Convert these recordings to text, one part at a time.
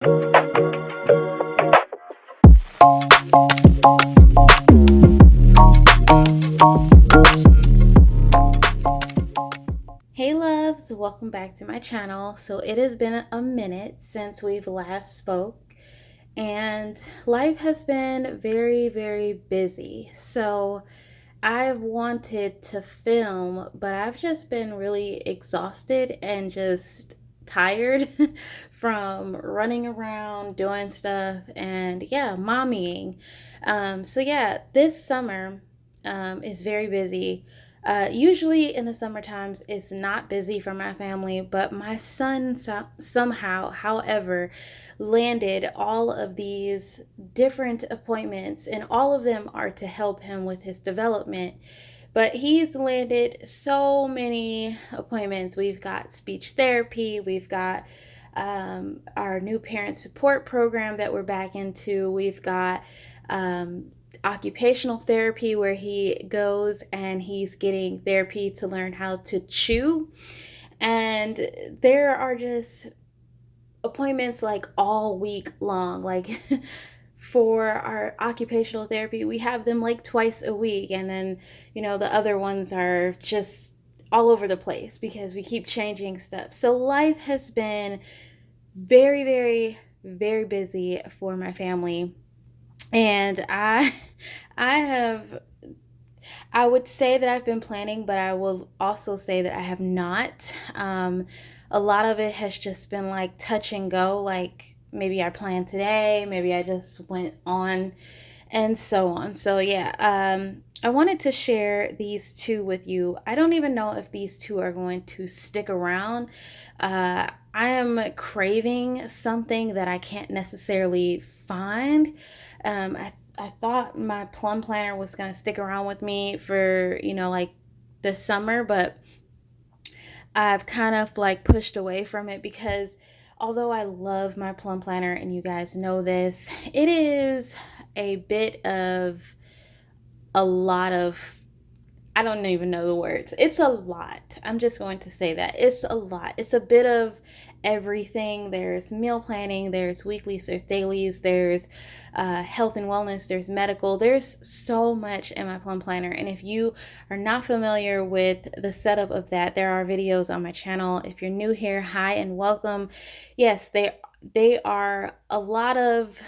Hey loves, welcome back to my channel. So it has been a minute since we've last spoke and life has been very busy. So I've wanted to film, but I've just been really exhausted and just tired from running around doing stuff and mommying. So this summer is very busy. Usually in the summer times, it's not busy for my family, but my son somehow, however, landed all of these different appointments, and all of them are to help him with his development. But he's landed so many appointments. We've got speech therapy, we've got our new parent support program that we're back into, we've got occupational therapy where he goes and he's getting therapy to learn how to chew. And there are just appointments like all week long. Like for our occupational therapy, we have them like twice a week. And then, the other ones are just all over the place because we keep changing stuff. So life has been very busy for my family. And I would say that I've been planning, but I will also say that I have not. A lot of it has just been like touch and go. Like maybe I planned today, maybe I just went on, and so on. I wanted to share these two with you. I don't even know if these two are going to stick around. I am craving something that I can't necessarily find. I thought my plum planner was going to stick around with me for, like the summer, but I've kind of like pushed away from it because although I love my plum planner and you guys know this, it is a bit of a lot of, I don't even know the words. It's a lot. I'm just going to say that. It's a lot. It's a bit of everything. There's meal planning, there's weeklies, there's dailies, there's health and wellness, there's medical. There's so much in my plum planner. And if you are not familiar with the setup of that, there are videos on my channel. If you're new here, hi and welcome. Yes, they are a lot of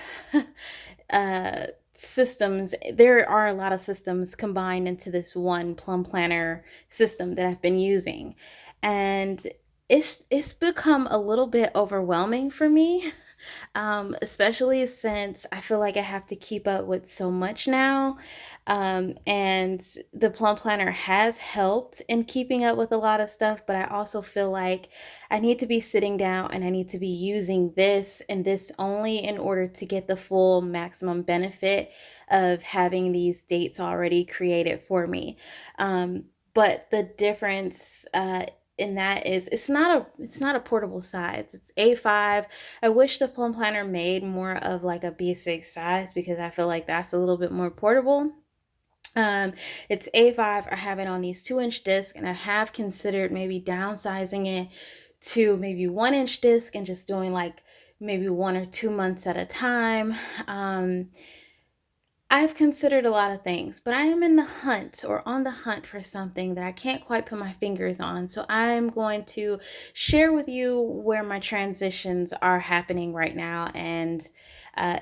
systems. There are a lot of systems combined into this one plum planner system that I've been using, and it's become a little bit overwhelming for me. Especially since I feel like I have to keep up with so much now. And the Plum Planner has helped in keeping up with a lot of stuff, but I also feel like I need to be sitting down and I need to be using this and this only in order to get the full maximum benefit of having these dates already created for me. But the difference in that is it's not a portable size. It's A5. I wish the plum planner made more of like a B6 size because I feel like that's a little bit more portable. um it's A5. I have it on these 2-inch discs, and I have considered maybe downsizing it to maybe 1-inch disc and just doing like maybe 1 or 2 months at a time. I've considered a lot of things, but I am in the hunt or on the hunt for something that I can't quite put my fingers on. So I'm going to share with you where my transitions are happening right now. And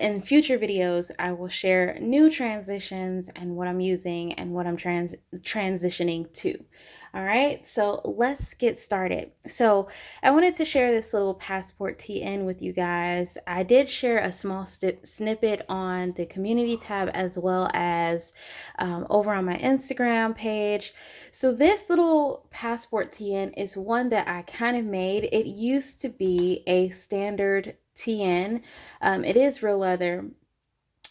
in future videos, I will share new transitions and what I'm using and what I'm transitioning to. All right, so let's get started. So I wanted to share this little Passport TN with you guys. I did share a small snippet on the community tab as well as over on my Instagram page. So this little Passport TN is one that I kind of made. It used to be a standard TN. It is real leather.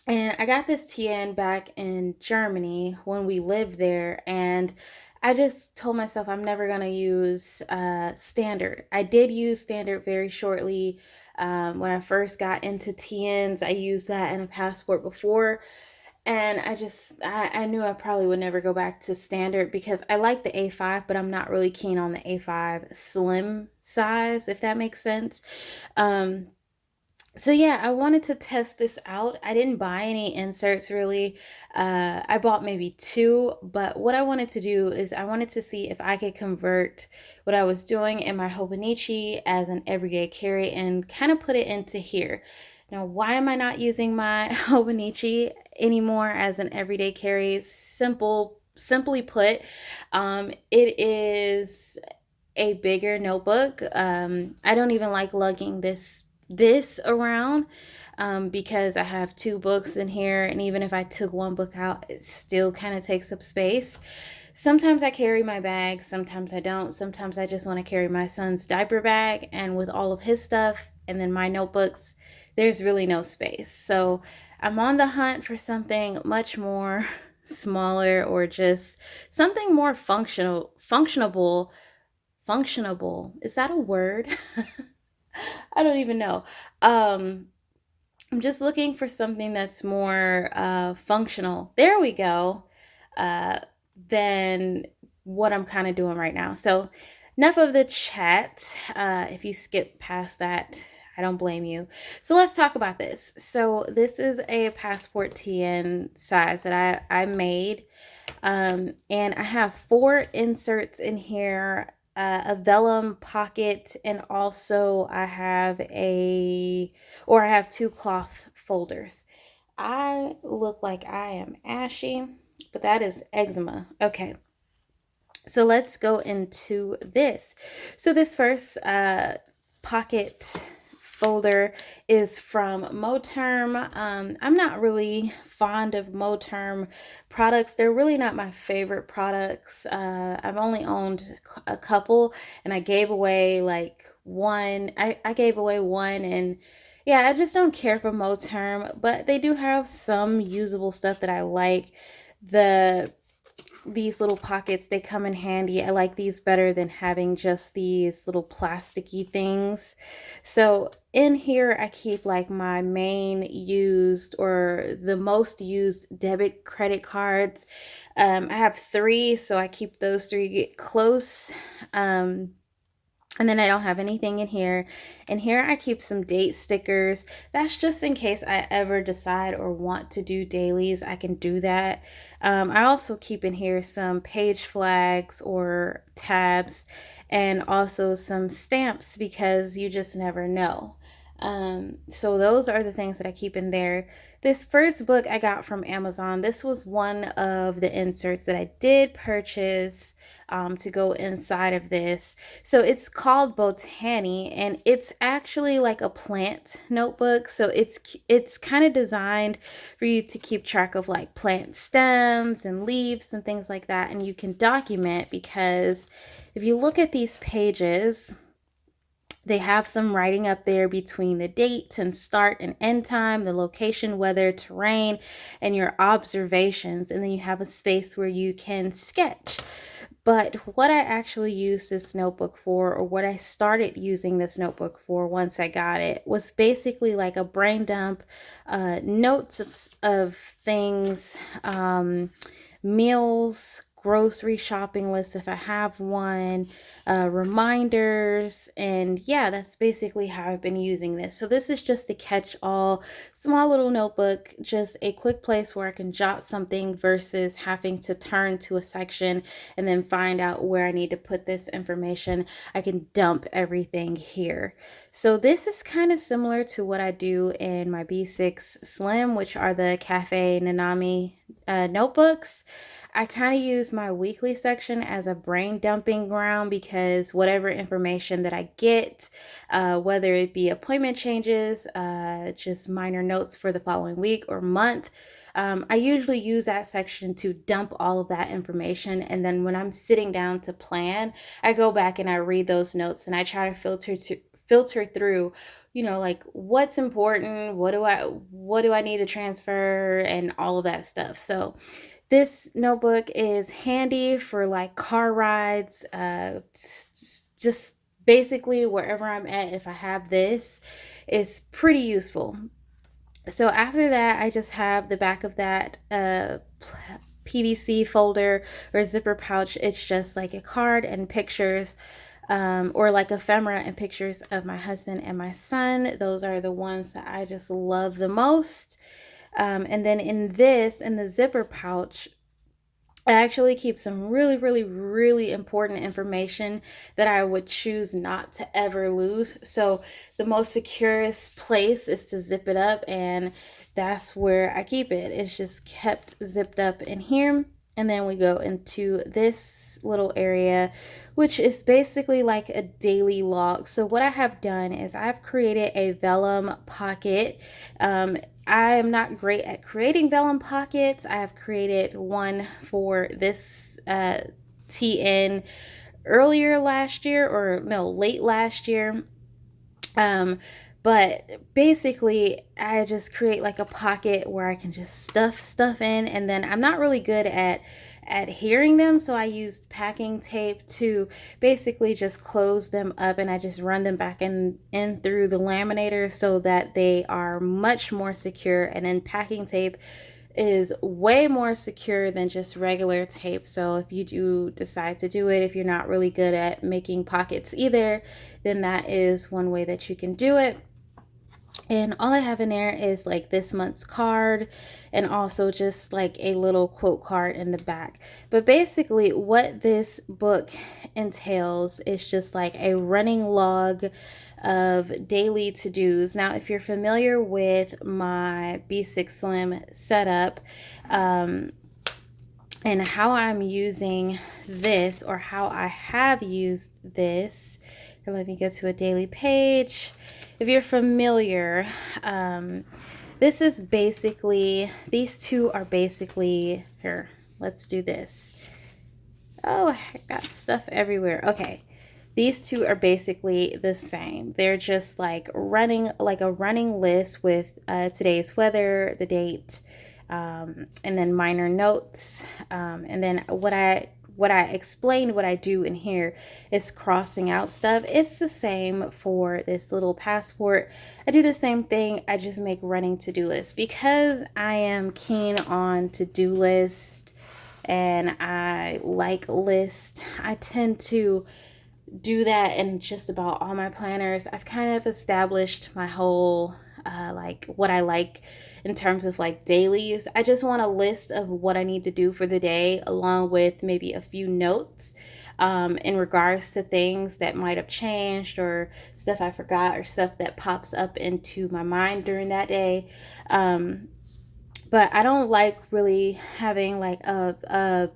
And I got this TN back in Germany when we lived there, and I just told myself I'm never gonna use standard. I did use standard very shortly when I first got into TNs. I used that in a passport before, and I knew I probably would never go back to standard because I like the A5, but I'm not really keen on the A5 slim size, if that makes sense. Um, So yeah, I wanted to test this out. I didn't buy any inserts really. I bought maybe two, but what I wanted to do is I wanted to see if I could convert what I was doing in my Hobonichi as an everyday carry and kind of put it into here. Now, why am I not using my Hobonichi anymore as an everyday carry? Simply put, it is a bigger notebook. I don't even like lugging this around because I have two books in here, and even if I took one book out, it still kind of takes up space. Sometimes I carry my bag, sometimes I don't. Sometimes I just want to carry my son's diaper bag, and with all of his stuff and then my notebooks, there's really no space. So I'm on the hunt for something much more smaller, or just something more functionable. Is that a word? I don't even know. Um, I'm just looking for something that's more functional. There we go. Uh, than what I'm kind of doing right now. So, enough of the chat. If you skip past that, I don't blame you. So, let's talk about this. So, this is a Passport TN size that I made. And I have four inserts in here, a vellum pocket, and also I have two cloth folders. I look like I am ashy, but that is eczema. Okay, so let's go into this. So this first pocket folder is from Moterm. I'm not really fond of Moterm products. They're really not my favorite products. I've only owned a couple, and I gave away like one. I gave away one, and yeah, I just don't care for Moterm, but they do have some usable stuff that I like. The These little pockets, they come in handy. I like these better than having just these little plasticky things. So in here I keep like my main used, or the most used, debit credit cards. I have three, so I keep those three get close. And then I don't have anything in here. And here I keep some date stickers. That's just in case I ever decide or want to do dailies, I can do that. I also keep in here some page flags or tabs, and also some stamps because you just never know. So those are the things that I keep in there. This first book I got from Amazon. This was one of the inserts that I did purchase to go inside of this. So it's called Botany, and it's actually like a plant notebook. So it's kind of designed for you to keep track of like plant stems and leaves and things like that, and you can document, because if you look at these pages, they have some writing up there between the date and start and end time, the location, weather, terrain, and your observations. And then you have a space where you can sketch. But what I actually used this notebook for, or what I started using this notebook for once I got it, was basically like a brain dump, notes of things, meals, grocery shopping list if I have one, reminders, and yeah, that's basically how I've been using this. So this is just a catch-all, small little notebook, just a quick place where I can jot something versus having to turn to a section and then find out where I need to put this information. I can dump everything here. So this is kind of similar to what I do in my B6 Slim, which are the Cafe Nanami notebooks. I kind of use my weekly section as a brain dumping ground, because whatever information that I get, whether it be appointment changes, just minor notes for the following week or month, I usually use that section to dump all of that information. And then when I'm sitting down to plan, I go back and I read those notes, and I try to filter through, like what's important, what do I need to transfer, and all of that stuff. So this notebook is handy for like car rides, just basically wherever I'm at. If I have this, it's pretty useful. So after that, I just have the back of that PVC folder or zipper pouch. It's just like a card and pictures. or like ephemera and pictures of my husband and my son. Those are the ones that I just love the most. And then in the zipper pouch, I actually keep some really, really, really important information that I would choose not to ever lose. So the most securest place is to zip it up, and that's where I keep it. It's just kept zipped up in here. And then we go into this little area, which is basically like a daily log. So what I have done is I've created a vellum pocket. I am not great at creating vellum pockets. I have created one for this TN earlier last year, or no, late last year. But basically, I just create like a pocket where I can just stuff stuff in, and then I'm not really good at adhering them, so I used packing tape to basically just close them up, and I just run them back in through the laminator so that they are much more secure. And then packing tape is way more secure than just regular tape. So if you do decide to do it, if you're not really good at making pockets either, then that is one way that you can do it. And all I have in there is like this month's card, and also just like a little quote card in the back. But basically, what this book entails is just like a running log of daily to-dos. Now, if you're familiar with my B6 Slim setup, and how I'm using this, or how I have used this, let me go to a daily page. If you're familiar, this is basically, these two are basically, here, let's do this. Oh, I got stuff everywhere. Okay. These two are basically the same. They're just like running, like a running list with today's weather, the date, and then minor notes. And then what I explained, what I do in here is crossing out stuff. It's the same for this little passport. I do the same thing. I just make running to-do lists because I am keen on to-do list and I like lists. I tend to do that in just about all my planners. I've kind of established my whole like what I like in terms of like dailies. I just want a list of what I need to do for the day, along with maybe a few notes in regards to things that might have changed, or stuff I forgot, or stuff that pops up into my mind during that day. But I don't like really having like a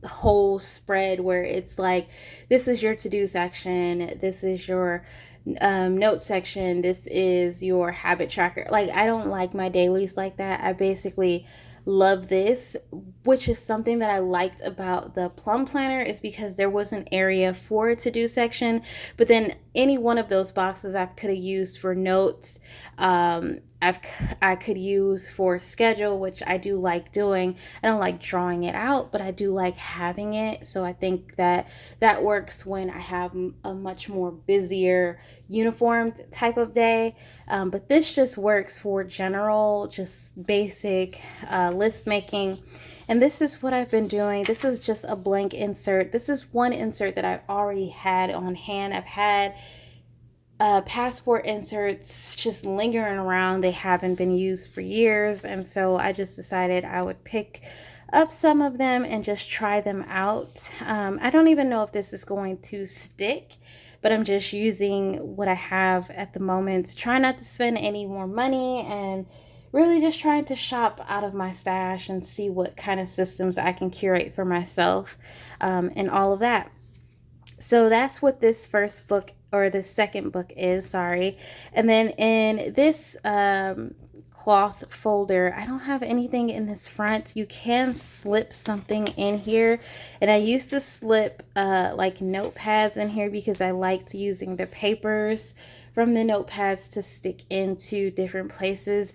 whole spread where it's like, this is your to-do section, this is your note section, this is your habit tracker. Like, I don't like my dailies like that. I basically love this, which is something that I liked about the Plum Planner, is because there was an area for a to-do section, but then any one of those boxes I could have used for notes. I could use for schedule, which I do like doing. I don't like drawing it out, but I do like having it. So I think that that works when I have a much more busier, uniformed type of day. But this just works for general, just basic list making. And this is what I've been doing. This is just a blank insert. This is one insert that I've already had on hand. I've had passport inserts just lingering around. They haven't been used for years, and so I just decided I would pick up some of them and just try them out. I don't even know if this is going to stick, but I'm just using what I have at the moment, try not to spend any more money, and really just trying to shop out of my stash and see what kind of systems I can curate for myself, and all of that. So that's what this first book, or the second book, is, sorry. And then in this cloth folder, I don't have anything in this front. You can slip something in here, and I used to slip like notepads in here because I liked using the papers from the notepads to stick into different places.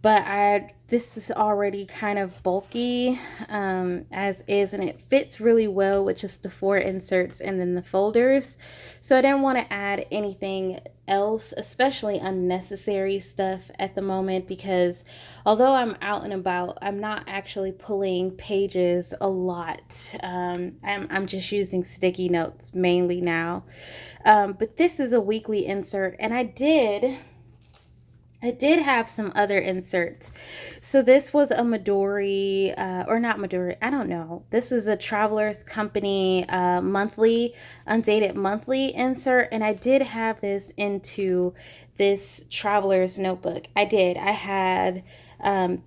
But this is already kind of bulky as is, and it fits really well with just the 4 inserts and then the folders. So I didn't want to add anything else, especially unnecessary stuff at the moment, because although I'm out and about, I'm not actually pulling pages a lot. I'm just using sticky notes mainly now. But this is a weekly insert, and I did have some other inserts. So this was a Midori, or not Midori, I don't know. This is a Travelers Company monthly, undated monthly insert. And I did have this into this Traveler's Notebook. I did. I had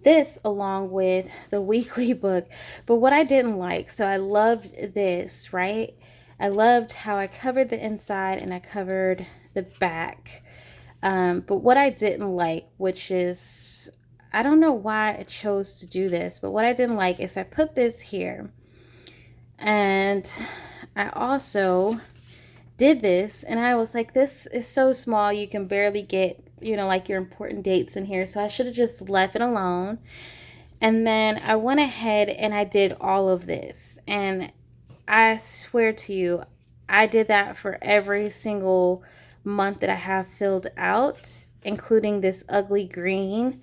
this along with the weekly book. But what I didn't like, so I loved this, right? I loved how I covered the inside and I covered the back. But what I didn't like, which is, I don't know why I chose to do this, but what I didn't like is I put this here. And I also did this, and I was like, this is so small, you can barely get, like your important dates in here. So I should have just left it alone. And then I went ahead and I did all of this. And I swear to you, I did that for every single month that I have filled out, including this ugly green.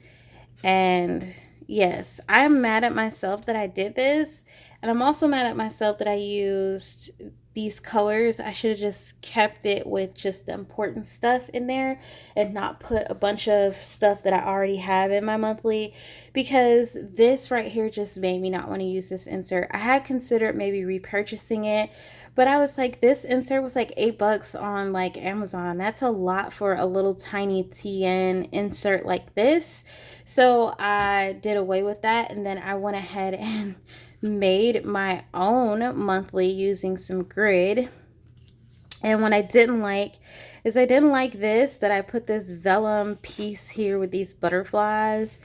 And yes, I'm mad at myself that I did this. And I'm also mad at myself that I used these colors. I should have just kept it with just the important stuff in there and not put a bunch of stuff that I already have in my monthly, because this right here just made me not want to use this insert. I had considered maybe repurchasing it, but I was like, this insert was like $8 on like Amazon. That's a lot for a little tiny TN insert like this. So I did away with that, and then I went ahead and made my own monthly using some grid. And what I didn't like is I didn't like this, that I put this vellum piece here with these butterflies.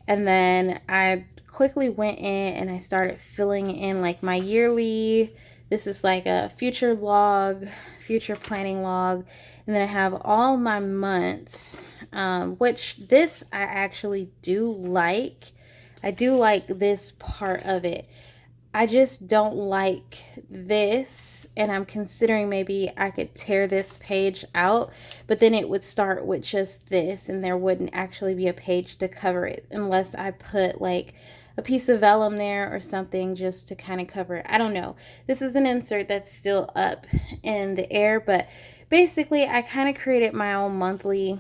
And then I quickly went in and I started filling in like my yearly. This is like a future log, future planning log. And then I have all my months, which this I actually do like. I do like this part of it. I just don't like this, and I'm considering maybe I could tear this page out, but then it would start with just this, and there wouldn't actually be a page to cover it unless I put like a piece of vellum there or something just to kind of cover it. I don't know. This is an insert that's still up in the air, but basically I kind of created my own monthly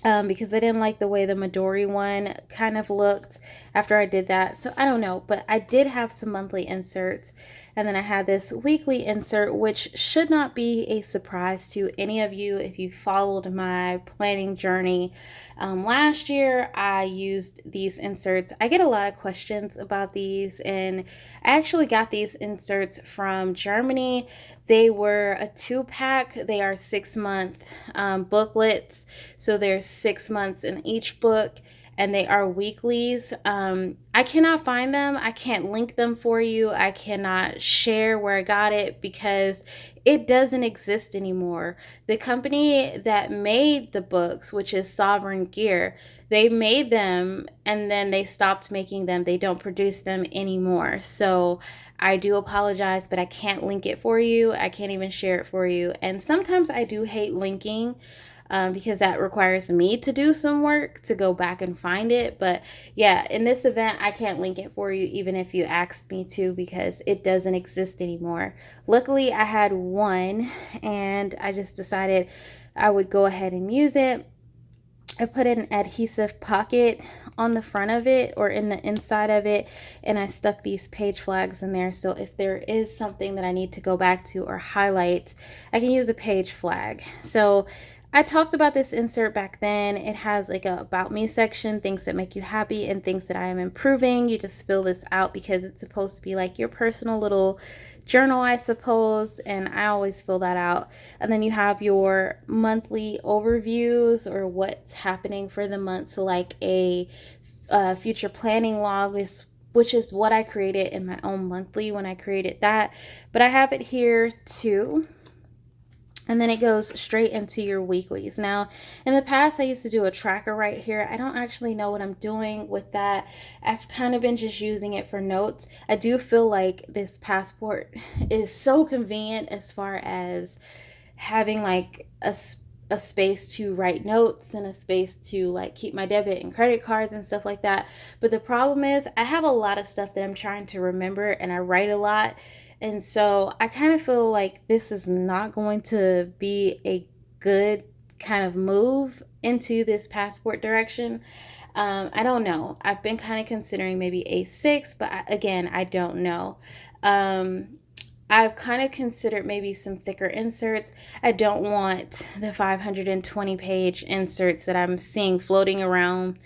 because I didn't like the way the Midori one kind of looked after I did that. So I don't know, but I did have some monthly inserts. And then I had this weekly insert, which should not be a surprise to any of you if you followed my planning journey. Last year, I used these inserts. I get a lot of questions about these, and I actually got these inserts from Germany. They were a 2-pack. They are 6-month booklets. So there's 6 months in each book, and they are weeklies. I cannot find them. I can't link them for you. I cannot share where I got it because it doesn't exist anymore. The company that made the books, which is Sovereign Gear, they made them and then they stopped making them. They don't produce them anymore. So I do apologize, but I can't link it for you. I can't even share it for you. And sometimes I do hate linking because that requires me to do some work to go back and find it. But yeah, in this event, I can't link it for you even if you asked me to, because it doesn't exist anymore. Luckily, I had one and I just decided I would go ahead and use it. I put an adhesive pocket on the front of it or in the inside of it, and I stuck these page flags in there. So if there is something that I need to go back to or highlight, I can use a page flag. So I talked about this insert back then. It has like a about me section, things that make you happy and things that I am improving. You just fill this out because it's supposed to be like your personal little journal, I suppose, and I always fill that out. And then you have your monthly overviews or what's happening for the month. So like a future planning log, which is what I created in my own monthly when I created that. But I have it here too. And then it goes straight into your weeklies. Now, in the past, I used to do a tracker right here. I don't actually know what I'm doing with that. I've kind of been just using it for notes. I do feel like this passport is so convenient as far as having like a space to write notes and a space to like keep my debit and credit cards and stuff like that. But the problem is I have a lot of stuff that I'm trying to remember and I write a lot. And so I kind of feel like this is not going to be a good kind of move into this passport direction. I don't know. I've been kind of considering maybe A6, but again, I don't know. I've kind of considered maybe some thicker inserts. I don't want the 520 page inserts that I'm seeing floating around.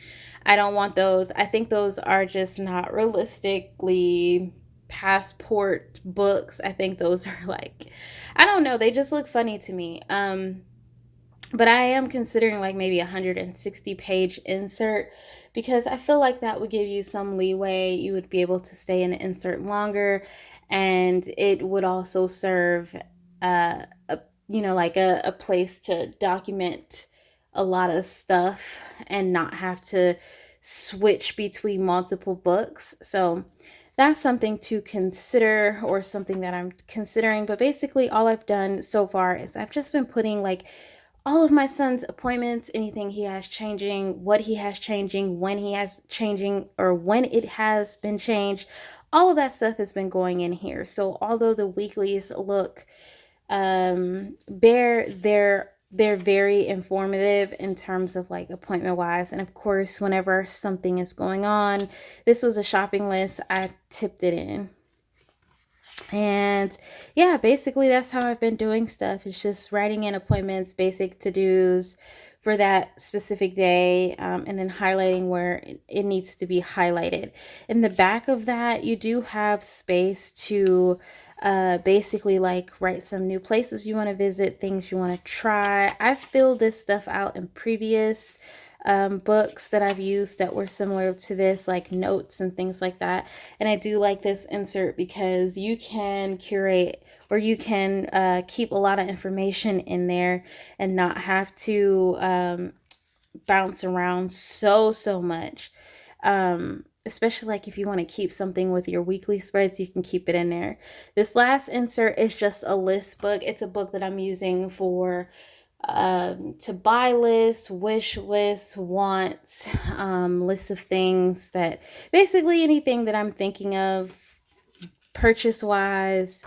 I don't want those. I think those are just not realistically passport books. I think those are like, I don't know, they just look funny to me. But I am considering like maybe a 160 page insert because I feel like that would give you some leeway. You would be able to stay in the insert longer, and it would also serve a like a place to document a lot of stuff and not have to switch between multiple books. So that's something to consider, or something that I'm considering. But basically all I've done so far is I've just been putting like all of my son's appointments, anything he has changing, what he has changing, when he has changing, or when it has been changed. All of that stuff has been going in here. So although the weeklies look bare, they're very informative in terms of like appointment wise. And of course, whenever something is going on, this was a shopping list, I tipped it in. And yeah, basically that's how I've been doing stuff. It's just writing in appointments, basic to-dos for that specific day, and then highlighting where it needs to be highlighted. In the back of that, you do have space to basically like write some new places you want to visit, things you want to try. I filled this stuff out in previous books that I've used that were similar to this, like notes and things like that. And I do like this insert because you can curate, or you can keep a lot of information in there and not have to bounce around so much. Especially like if you want to keep something with your weekly spreads, you can keep it in there. This last insert is just a list book. It's a book that I'm using for to buy lists, wish lists, wants, lists of things, that basically anything that I'm thinking of purchase wise.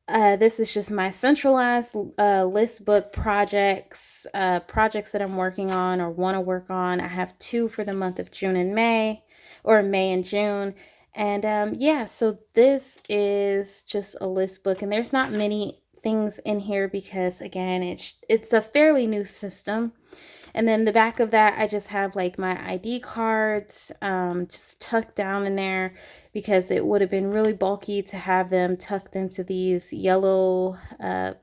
This is just my centralized list book projects that I'm working on or want to work on. I have 2 for the month of June and May, or May and June. And yeah, so this is just a list book, and there's not many things in here because again, it's a fairly new system. And then the back of that, I just have like my ID cards just tucked down in there because it would have been really bulky to have them tucked into these yellow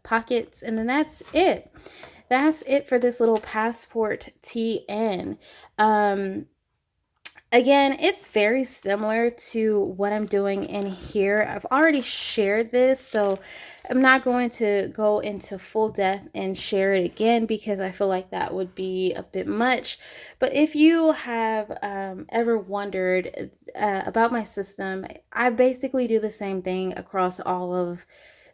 pockets. And then that's it. That's it for this little passport TN. Again, it's very similar to what I'm doing in here. I've already shared this, so I'm not going to go into full depth and share it again because I feel like that would be a bit much. But if you have ever wondered about my system, I basically do the same thing across all of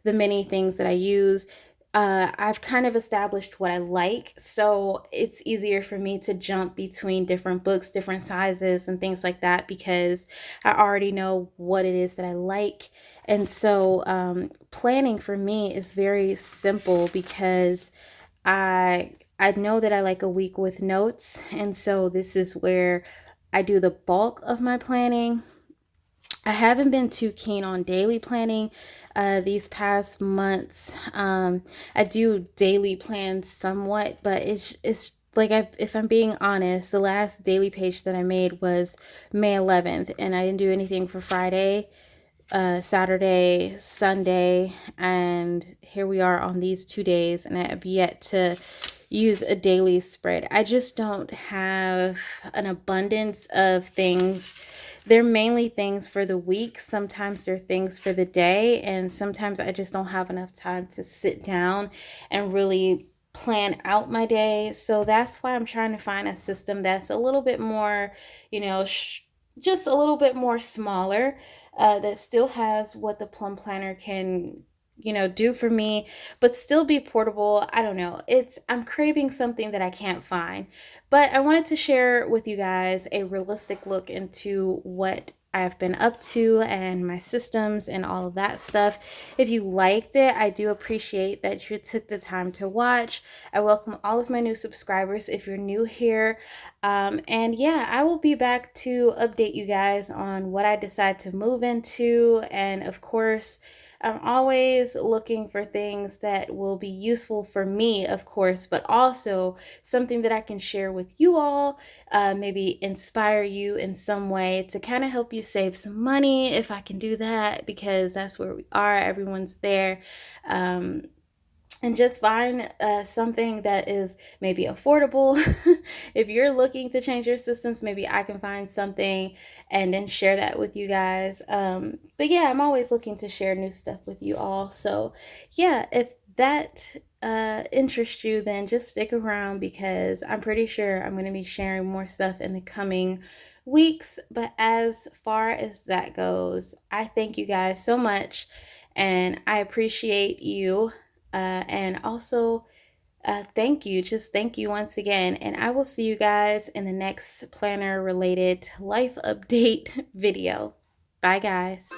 the many things that I use. I've kind of established what I like, so it's easier for me to jump between different books, different sizes, and things like that because I already know what it is that I like. And so planning for me is very simple because I know that I like a week with notes, and so this is where I do the bulk of my planning. I haven't been too keen on daily planning these past months. I do daily plans somewhat, but it's like if I'm being honest, the last daily page that I made was May 11th, and I didn't do anything for Friday, Saturday, Sunday, and here we are on these 2 days, and I have yet to use a daily spread. I just don't have an abundance of things they're mainly things for the week. Sometimes they're things for the day, and sometimes I just don't have enough time to sit down and really plan out my day. So that's why I'm trying to find a system that's a little bit more, you know, just a little bit more smaller, that still has what the Plum Planner can, do for me, but still be portable. I don't know. I'm craving something that I can't find. But I wanted to share with you guys a realistic look into what I've been up to and my systems and all of that stuff. If you liked it, I do appreciate that you took the time to watch. I welcome all of my new subscribers if you're new here. And yeah, I will be back to update you guys on what I decide to move into. And of course, I'm always looking for things that will be useful for me, of course, but also something that I can share with you all, maybe inspire you in some way to kind of help you save some money if I can do that, because that's where we are. Everyone's there. And just find something that is maybe affordable. If you're looking to change your systems, maybe I can find something and then share that with you guys. But yeah, I'm always looking to share new stuff with you all. So yeah, if that interests you, then just stick around, because I'm pretty sure I'm going to be sharing more stuff in the coming weeks. But as far as that goes, I thank you guys so much, and I appreciate you, and also, thank you. Just thank you once again. And I will see you guys in the next planner related life update video. Bye, guys.